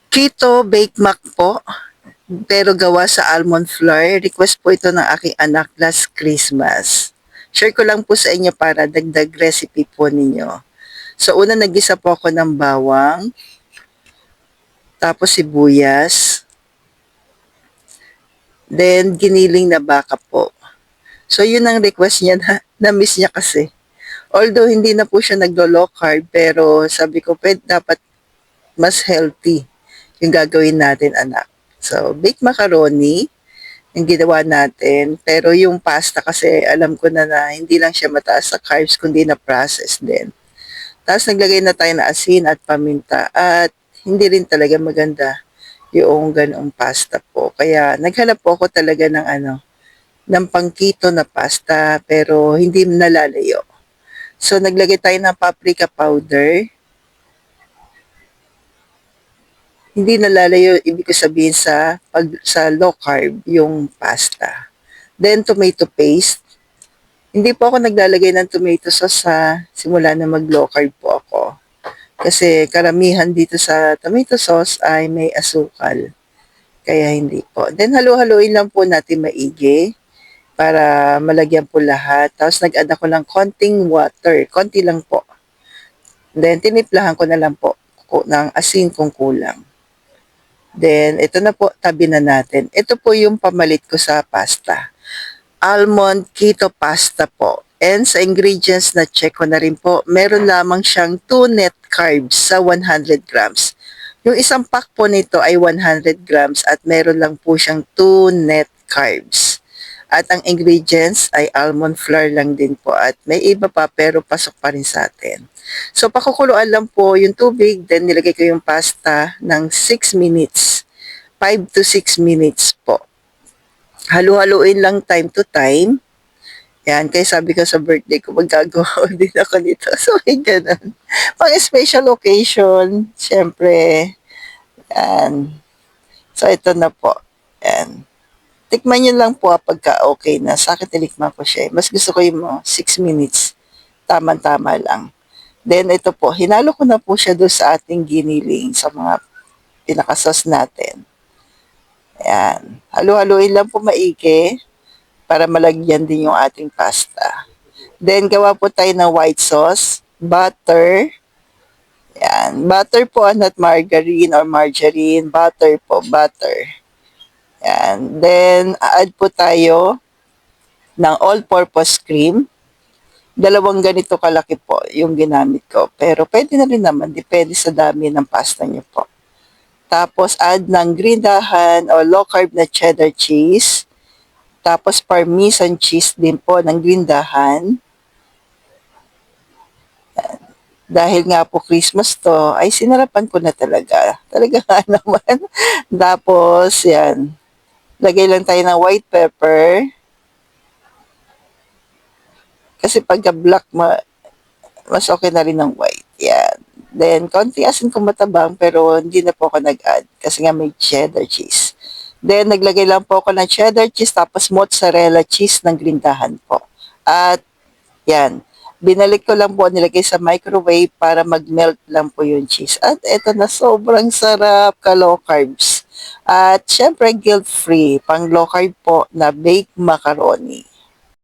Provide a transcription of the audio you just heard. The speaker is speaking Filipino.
Keto Baked Mac po, pero gawa sa almond flour. Request po ito ng aking anak last Christmas. Share ko lang po sa inyo para dagdag recipe po ninyo. So, una nagisa po ako ng bawang, tapos sibuyas, then giniling na baka po. So, yun ang request niya na-miss niya kasi. Although, hindi na po siya naglo-low carb, pero sabi ko, dapat mas healthy yung gagawin natin, anak. So, baked macaroni, yung ginawa natin. Pero yung pasta kasi alam ko na hindi lang siya mataas sa carbs kundi na processed din. Tapos naglagay na tayo ng asin at paminta at hindi rin talaga maganda yung ganoong pasta po. Kaya naghanap po ako talaga ng pangkito na pasta pero hindi nalalayo. So naglagay tayo ng paprika powder. Hindi nalalayo, ibig sabihin sa low carb yung pasta. Then tomato paste. Hindi po ako naglalagay ng tomato sauce sa simula na mag-low carb po ako. Kasi karamihan dito sa tomato sauce ay may asukal. Kaya hindi po. Then halu-haluin lang po natin maigi para malagyan po lahat. Tapos nag-add ako ng konting water. Konti lang po. Then tiniplahan ko na lang po ng asin kung kulang. Then ito na po, tabi na natin. Ito po yung pamalit ko sa pasta. Almond keto pasta po. And sa ingredients na check ko na rin po, meron lamang siyang 2 net carbs sa 100 grams. Yung isang pack po nito ay 100 grams at meron lang po siyang 2 net carbs. At ang ingredients ay almond flour lang din po at may iba pa pero pasok pa rin sa atin. So pakukuluan lang po yung tubig, then nilagay ko yung pasta ng 6 minutes. 5 to 6 minutes po. Halu-haluin lang time to time. Yan, kaya sabi ko sa birthday ko, maggagawa din ako nito. So, may ganun. Pang special occasion, syempre, yan. So, ito na po. Yan. Tikman nyo lang po pagka okay na. Sa akin, tinikman ko siya. Mas gusto ko yung 6 minutes. Tama-tama lang. Then, ito po. Hinalo ko na po siya doon sa ating giniling sa mga pinakasas natin. Yan. Halu-haluin lang po maigi para malagyan din yung ating pasta. Then, gawa po tayo ng white sauce, butter, yan. Butter po, not margarine or margarine. Butter po, butter. Yan. Then, add po tayo ng all-purpose cream. Dalawang ganito kalaki po yung ginamit ko. Pero pwede na rin naman, depende sa dami ng pasta nyo po. Tapos, add ng grindahan o low-carb na cheddar cheese. Tapos, parmesan cheese din po ng grindahan. Dahil nga po Christmas to, ay sinarapan ko na talaga. Talaga nga naman. Tapos, yan. Lagay lang tayo ng white pepper. Kasi pagka black, mas okay na rin ng white. Yan. Then, konti asin kung matabang, pero hindi na po ako nag-add. Kasi nga may cheddar cheese. Then, naglagay lang po ako ng cheddar cheese, tapos mozzarella cheese ng grindahan po. At, yan. Binalik ko lang po, nilagay sa microwave para mag-melt lang po yung cheese. At eto na, sobrang sarap, ka-low carbs. At syempre, guilt-free, pang low carb po na baked macaroni.